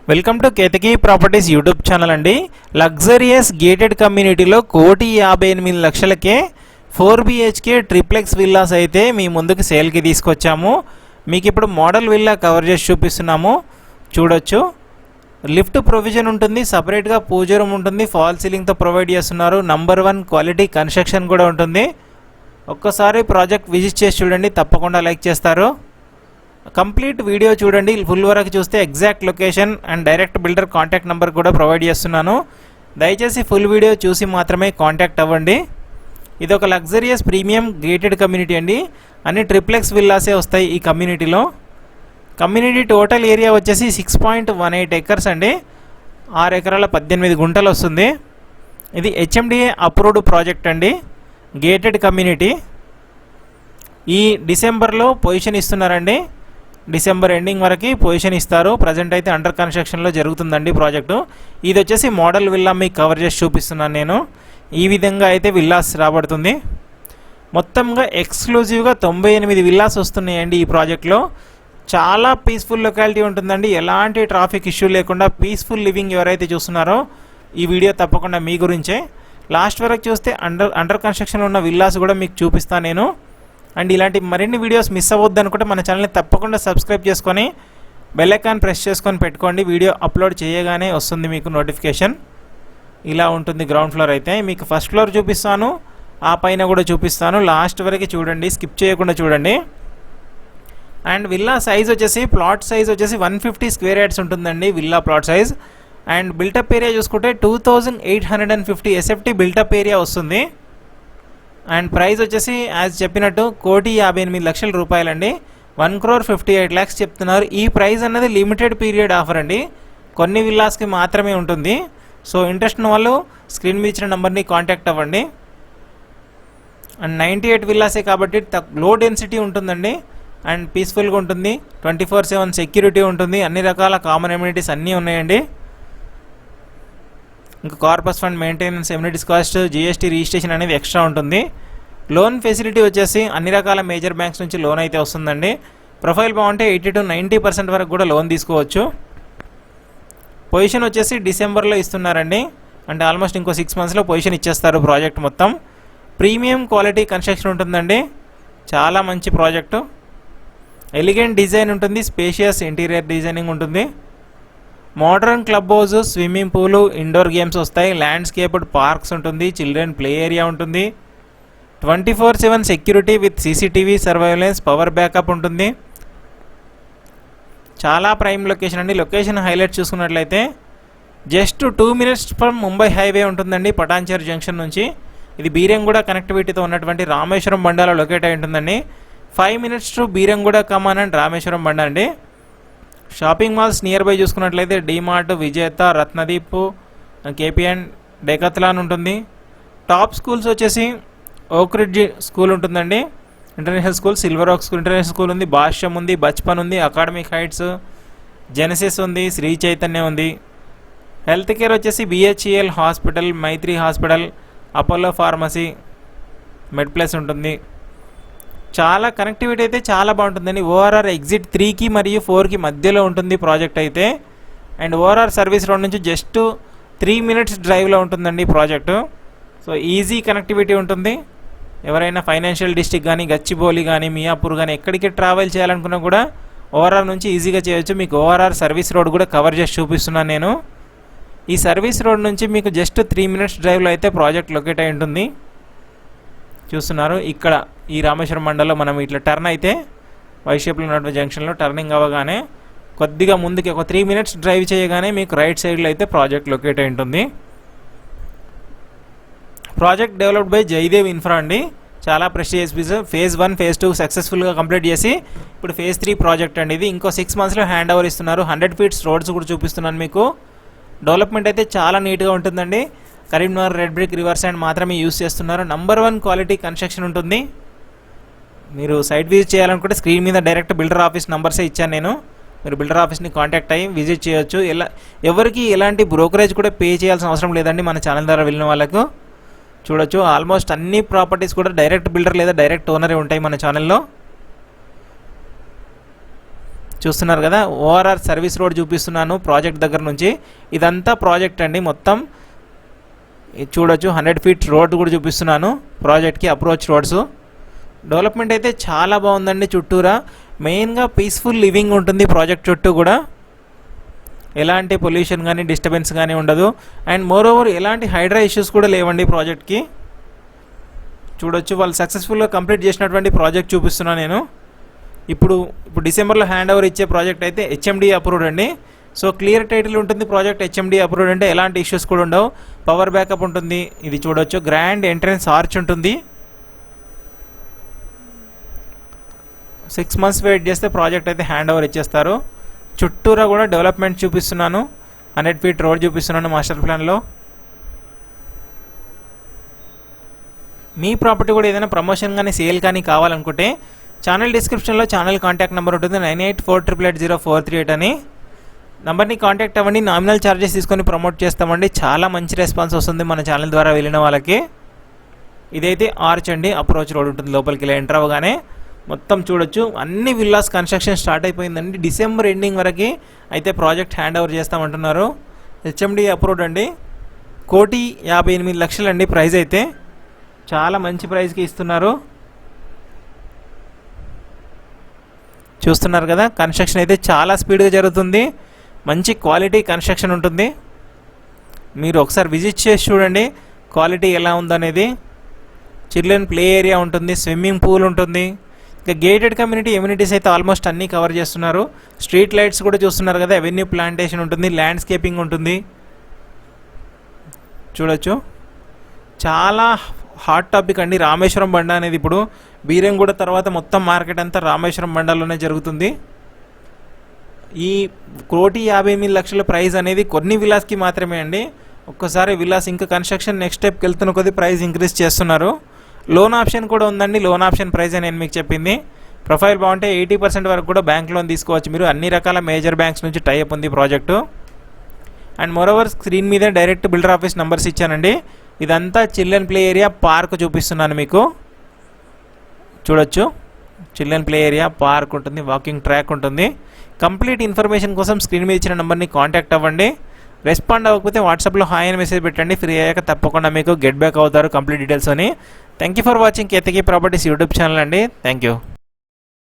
Welcome to Ketaki properties YouTube channel అండి. Luxurious gated కమ్యూనిటీలో 1,58,00,000కే 4 BHK triplex villas అయితే మీ ముందుకు సేల్కి తీసుకొచ్చాము. మీకు ఇప్పుడు మోడల్ విల్లా కవర్ చేసి చూపిస్తున్నాము. చూడొచ్చు, లిఫ్ట్ ప్రొవిజన్ ఉంటుంది, సపరేట్గా పూజ రూమ్ ఉంటుంది, ఫాల్ సీలింగ్తో ప్రొవైడ్ చేస్తున్నారు. నంబర్ 1 క్వాలిటీ కన్స్ట్రక్షన్ కూడా ఉంటుంది. ఒక్కసారి ప్రాజెక్ట్ విజిట్ చేసి చూడండి, తప్పకుండా లైక్ చేస్తారు. కంప్లీట్ వీడియో చూడండి, ఫుల్ వరకు చూస్తే exact location and direct builder contact number కూడా ప్రొవైడ్ చేస్తున్నాను. దయచేసి ఫుల్ వీడియో చూసి మాత్రమే కాంటాక్ట్ అవ్వండి. ఇది ఒక లగ్జరియస్ ప్రీమియం గేటెడ్ కమ్యూనిటీ అండి. అన్ని ట్రిప్లెక్స్ విల్లాసే వస్తాయి ఈ కమ్యూనిటీలో. కమ్యూనిటీ టోటల్ ఏరియా వచ్చేసి 6.18 ఎకర్స్ అండి. 6 ఎకరాల 18 గుంటలు వస్తుంది. ఇది HMDA అప్రూవ్డ్ ప్రాజెక్ట్ అండి, గేటెడ్ కమ్యూనిటీ. ఈ డిసెంబర్లో పొజిషన్ ఇస్తున్నారండి, డిసెంబర్ ఎండింగ్ వరకు పొజిషన్ ఇస్తారు. ప్రజెంట్ అయితే అండర్ కన్స్ట్రక్షన్లో జరుగుతుందండి ప్రాజెక్టు. ఇది వచ్చేసి మోడల్ విల్లా మీకు కవర్ చేసి చూపిస్తున్నాను నేను. ఈ విధంగా అయితే విల్లాస్ రాబడుతుంది. మొత్తంగా ఎక్స్క్లూజివ్గా 98 విల్లాస్ వస్తున్నాయండి ఈ ప్రాజెక్ట్లో. చాలా పీస్ఫుల్ లొకాలిటీ ఉంటుందండి. ఎలాంటి ట్రాఫిక్ ఇష్యూ లేకుండా పీస్ఫుల్ లివింగ్ ఎవరైతే చూస్తున్నారో ఈ వీడియో తప్పకుండా మీ గురించే. లాస్ట్ వరకు చూస్తే అండర్ కన్స్ట్రక్షన్లో ఉన్న విల్లాస్ కూడా మీకు చూపిస్తాను నేను. అండ్ ఇలాంటి మరిన్ని వీడియోస్ మిస్ అవ్వద్దు అనుకుంటే మన ఛానల్ని తప్పకుండా సబ్స్క్రైబ్ చేసుకొని బెల్ ఐకాన్ ప్రెస్ చేసుకొని పెట్టుకోండి. వీడియో అప్లోడ్ చేయగానే వస్తుంది మీకు నోటిఫికేషన్. ఇలా ఉంటుంది గ్రౌండ్ ఫ్లోర్ అయితే. మీకు ఫస్ట్ ఫ్లోర్ చూపిస్తాను, ఆ పైన కూడా చూపిస్తాను. లాస్ట్ వరకు చూడండి, స్కిప్ చేయకుండా చూడండి. అండ్ విల్లా సైజ్ వచ్చేసి, ప్లాట్ సైజ్ వచ్చేసి 150 స్క్వేర్ యార్డ్స్ ఉంటుందండి villa plot size. And built-up area చూసుకుంటే 2850 SFT బిల్టప్ ఏరియా వస్తుంది. అండ్ ప్రైస్ వచ్చేసి యాజ్ చెప్పినట్టు 1,58,00,000 రూపాయలండి. 1,58 lakhs చెప్తున్నారు. ఈ ప్రైస్ అన్నది లిమిటెడ్ పీరియడ్ ఆఫర్ అండి, కొన్ని విల్లాస్కి మాత్రమే ఉంటుంది. సో ఇంట్రెస్ట్ ఉన్న వాళ్ళు స్క్రీన్ మీద ఇచ్చిన నెంబర్ని కాంటాక్ట్ అవ్వండి. అండ్ 98 విల్లాసే కాబట్టి లో డెన్సిటీ ఉంటుందండి. అండ్ పీస్ఫుల్గా ఉంటుంది. 24/7 సెక్యూరిటీ ఉంటుంది. అన్ని రకాల కామన్ ఎమ్యూనిటీస్ అన్నీ ఉన్నాయండి. ఇంకా corpus fund, maintenance, amenities cost, GST registration అనేది ఎక్స్ట్రా ఉంటుంది. లోన్ ఫెసిలిటీ వచ్చేసి అన్ని రకాల మేజర్ బ్యాంక్స్ నుంచి లోన్ అయితే వస్తుందండి. ప్రొఫైల్ బాగుంటే 80 to 90% వరకు కూడా లోన్ తీసుకోవచ్చు. పొజిషన్ వచ్చేసి డిసెంబర్లో ఇస్తున్నారండి. అంటే ఆల్మోస్ట్ ఇంకో 6 monthsలో పొజిషన్ ఇచ్చేస్తారు ప్రాజెక్ట్ మొత్తం. ప్రీమియం క్వాలిటీ కన్స్ట్రక్షన్ ఉంటుందండి. చాలా మంచి ప్రాజెక్టు. ఎలిగెంట్ డిజైన్ ఉంటుంది, స్పేషియస్ ఇంటీరియర్ డిజైనింగ్ ఉంటుంది. Modern club house, swimming pool, indoor games వస్తాయి. ల్యాండ్స్కేప్డ్ పార్క్స్ ఉంటుంది, చిల్డ్రన్ ప్లే ఏరియా ఉంటుంది. 24/7 security with CCTV surveillance, power backup ఉంటుంది. చాలా ప్రైమ్ లొకేషన్ అండి. లొకేషన్ హైలైట్ చూసుకున్నట్లయితే just 2 minutes from Mumbai highway ఉంటుందండి, పటాన్చేరు జంక్షన్ నుంచి. ఇది బీరంగూడ కనెక్టివిటీతో ఉన్నటువంటి రామేశ్వరం బండాలో లొకేట్ అయి ఉంటుందండి. 5 minutes to Beeramguda come on and Rameswaram బండ అండి. షాపింగ్ మాల్స్ నియర్ బై చూసుకున్నట్లయితే డీమార్ట్, విజేత, రత్నదీప్, KPN, డెకత్లాన్ ఉంటుంది. టాప్ స్కూల్స్ వచ్చేసి ఓక్ రిడ్జ్ స్కూల్ ఉంటుందండి, international school. Silver oak school international school ఉంది. భాష్యం ఉంది, బచ్పన్ ఉంది, అకాడమిక్ హైట్స్, జెనసిస్ ఉంది, శ్రీ చైతన్య ఉంది. హెల్త్ కేర్ వచ్చేసి BHEL హాస్పిటల్, మైత్రి హాస్పిటల్, అపోలో ఫార్మసీ, మెడ్ ప్లస్ ఉంటుంది. చాలా కనెక్టివిటీ అయితే చాలా బాగుంటుందండి. ORR ఎగ్జిట్ 3కి మరియు 4కి మధ్యలో ఉంటుంది ప్రాజెక్ట్ అయితే. అండ్ ORR సర్వీస్ రోడ్ నుంచి జస్ట్ 3 minutes డ్రైవ్లో ఉంటుందండి ప్రాజెక్టు. సో ఈజీ కనెక్టివిటీ ఉంటుంది. ఎవరైనా ఫైనాన్షియల్ డిస్ట్రిక్ట్ కానీ, గచ్చిబౌలి కానీ, మియాపూర్ కానీ ఎక్కడికి ట్రావెల్ చేయాలనుకున్నా కూడా ORR నుంచి ఈజీగా చేయొచ్చు. మీకు ORR సర్వీస్ రోడ్ కూడా కవర్ చేసి చూపిస్తున్నాను నేను. ఈ సర్వీస్ రోడ్ నుంచి మీకు జస్ట్ 3 minutes డ్రైవ్లో అయితే ప్రాజెక్ట్ లొకేట్ అయి ఉంటుంది. చూస్తున్నారు ఇక్కడ ఈ రామేశ్వరం మండలంలో మనం ఇట్లా టర్న్ అయితే వైషేప్లో ఉన్నటువంటి జంక్షన్లో టర్నింగ్ అవ్వగానే కొద్దిగా ముందుకి ఒక 3 minutes డ్రైవ్ చేయగానే మీకు రైట్ సైడ్లో అయితే ప్రాజెక్ట్ లొకేట్ అయి ఉంటుంది. Project developed by Jayadev Infra అండి. చాలా ప్రెస్టీజియస్ పీస్. phase 1, phase 2 సక్సెస్ఫుల్గా కంప్లీట్ చేసి ఇప్పుడు phase 3 ప్రాజెక్ట్ అండి ఇది. ఇంకో 6 monthsలో హ్యాండ్ ఓవర్ ఇస్తున్నారు. 100 feet రోడ్స్ కూడా చూపిస్తున్నాను మీకు. డెవలప్మెంట్ అయితే చాలా నీట్గా ఉంటుందండి. Karimnagar red brick river side మాత్రమే యూస్ చేస్తున్నారు. నంబర్ 1 క్వాలిటీ కన్స్ట్రక్షన్ ఉంటుంది. మీరు సైట్ విజిట్ చేయాలనుకుంటే స్క్రీన్ మీద డైరెక్ట్ బిల్డర్ ఆఫీస్ నంబర్సే ఇచ్చాను నేను. మీరు బిల్డర్ ఆఫీస్ని కాంటాక్ట్ అయ్యి విజిట్ చేయొచ్చు. ఎవరికి ఎలాంటి బ్రోకరేజ్ కూడా పే చేయాల్సిన అవసరం లేదండి మన ఛానల్ ద్వారా వెళ్ళిన వాళ్ళకు. చూడొచ్చు, ఆల్మోస్ట్ అన్ని ప్రాపర్టీస్ కూడా డైరెక్ట్ బిల్డర్ లేదా డైరెక్ట్ ఓనరే ఉంటాయి మన ఛానల్లో. చూస్తున్నారు కదా, ఓఆర్ఆర్ సర్వీస్ రోడ్ చూపిస్తున్నాను ప్రాజెక్ట్ దగ్గర నుంచి. ఇదంతా ప్రాజెక్ట్ అండి మొత్తం. చూడొచ్చు 100 ఫీట్ రోడ్ కూడా చూపిస్తున్నాను, ప్రాజెక్ట్కి అప్రోచ్ రోడ్స్. డెవలప్మెంట్ అయితే చాలా బాగుందండి. చుట్టూరా మెయిన్గా పీస్ఫుల్ లివింగ్ ఉంటుంది ప్రాజెక్ట్ చుట్టూ కూడా. ఎలాంటి పొల్యూషన్ కానీ డిస్టర్బెన్స్ కానీ ఉండదు. అండ్ మోర్ ఓవర్ ఎలాంటి హైడ్రా ఇష్యూస్ కూడా లేవండి ప్రాజెక్ట్కి. చూడొచ్చు వాళ్ళు సక్సెస్ఫుల్గా కంప్లీట్ చేసినటువంటి ప్రాజెక్ట్ చూపిస్తున్నాను నేను. ఇప్పుడు డిసెంబర్లో హ్యాండ్ ఓవర్ ఇచ్చే ప్రాజెక్ట్ అయితే హెచ్ఎండి అప్రూవ్డ్ అండి. సో క్లియర్ టైటిల్ ఉంటుంది ప్రాజెక్ట్. హెచ్ఎండి అప్రూవ్డ్ అంటే ఎలాంటి ఇష్యూస్ కూడా ఉండవు. పవర్ బ్యాకప్ ఉంటుంది. ఇది చూడొచ్చు, గ్రాండ్ ఎంట్రన్స్ ఆర్చ్ ఉంటుంది. 6 months వెయిట్ చేస్తే ప్రాజెక్ట్ అయితే హ్యాండ్ ఓవర్ ఇచ్చేస్తారు. చుట్టూరా కూడా డెవలప్మెంట్ చూపిస్తున్నాను. 100 ఫీట్ రోడ్ చూపిస్తున్నాను మాస్టర్ ప్లాన్లో. మీ ప్రాపర్టీ కూడా ఏదైనా ప్రమోషన్ కానీ సేల్ కానీ కావాలనుకుంటే ఛానల్ డిస్క్రిప్షన్లో ఛానల్ కాంటాక్ట్ నెంబర్ ఉంటుంది, 9848880438 అని. నెంబర్ని కాంటాక్ట్ అవ్వండి. నామినల్ ఛార్జెస్ తీసుకొని ప్రమోట్ చేస్తామండి. చాలా మంచి రెస్పాన్స్ వస్తుంది మన ఛానల్ ద్వారా వెళ్ళిన వాళ్ళకి. ఇదైతే ఆర్చ్ అండి, అప్రోచ్ రోడ్ ఉంటుంది లోపలికి ఇలా ఎంటర్ అవ్వగానే. మొత్తం చూడొచ్చు అన్ని విల్లాస్ కన్స్ట్రక్షన్ స్టార్ట్ అయిపోయిందండి. డిసెంబర్ ఎండింగ్ వరకు అయితే ప్రాజెక్ట్ హ్యాండ్ ఓవర్ చేస్తామంటున్నారు. హెచ్ఎండి అప్రూవ్డ్ అండి. 1,58,00,000 అండి ప్రైస్ అయితే. చాలా మంచి ప్రైస్కి ఇస్తున్నారు. చూస్తున్నారు కదా, కన్స్ట్రక్షన్ అయితే చాలా స్పీడ్గా జరుగుతుంది. మంచి క్వాలిటీ కన్స్ట్రక్షన్ ఉంటుంది. మీరు ఒకసారి విజిట్ చేసి చూడండి క్వాలిటీ ఎలా ఉందనేది. చిల్డ్రన్ ప్లే ఏరియా ఉంటుంది, స్విమ్మింగ్ పూల్ ఉంటుంది. ఇంకా గేటెడ్ కమ్యూనిటీ ఎమ్యూనిటీస్ అయితే ఆల్మోస్ట్ అన్నీ కవర్ చేస్తున్నారు. స్ట్రీట్ లైట్స్ కూడా చూస్తున్నారు కదా, అవెన్యూ ప్లాంటేషన్ ఉంటుంది, ల్యాండ్స్కేపింగ్ ఉంటుంది. చూడొచ్చు చాలా హాట్ టాపిక్ అండి రామేశ్వరం బండ అనేది. ఇప్పుడు బీరంగూడ తర్వాత మొత్తం మార్కెట్ అంతా రామేశ్వరం బండలోనే జరుగుతుంది. ఈ 1,58,00,000 ప్రైస్ అనేది కొన్ని విలాస్కి మాత్రమే అండి. ఒక్కసారి విలాస్ ఇంకా కన్స్ట్రక్షన్ నెక్స్ట్ స్టెప్కి వెళ్తున్న కొద్ది ప్రైస్ ఇంక్రీజ్ చేస్తున్నారు. లోన్ ఆప్షన్ కూడా ఉందండి. లోన్ ఆప్షన్ ప్రైస్ నేను మీకు చెప్పింది. ప్రొఫైల్ బాగుంటే 80% వరకు కూడా బ్యాంక్ లోన్ తీసుకోవచ్చు మీరు. అన్ని రకాల మేజర్ బ్యాంక్స్ నుంచి టైఅప్ ఉంది ప్రాజెక్టు. అండ్ మోరోవర్ స్క్రీన్ మీద డైరెక్ట్ బిల్డర్ ఆఫీస్ నెంబర్స్ ఇచ్చానండి. ఇదంతా చిల్డ్రన్ ప్లే ఏరియా పార్క్ చూపిస్తున్నాను మీకు. చూడొచ్చు చిల్డ్రన్ ప్లే ఏరియా, పార్క్ ఉంటుంది, వాకింగ్ ట్రాక్ ఉంటుంది. కంప్లీట్ ఇన్ఫర్మేషన్ కోసం స్క్రీన్ మీద ఇచ్చిన నెంబర్ని కాంటాక్ట్ అవ్వండి. రెస్పాండ్ అవ్వకపోతే వాట్సాప్లో హాయ్ అని మెసేజ్ పెట్టండి. ఫ్రీ అయ్యాక తప్పకుండా మీకు గెట్ బ్యాక్ అవుతారు కంప్లీట్ డీటెయిల్స్ అని. Thank you for watching Ketaki properties YouTube channel అండి. Thank you.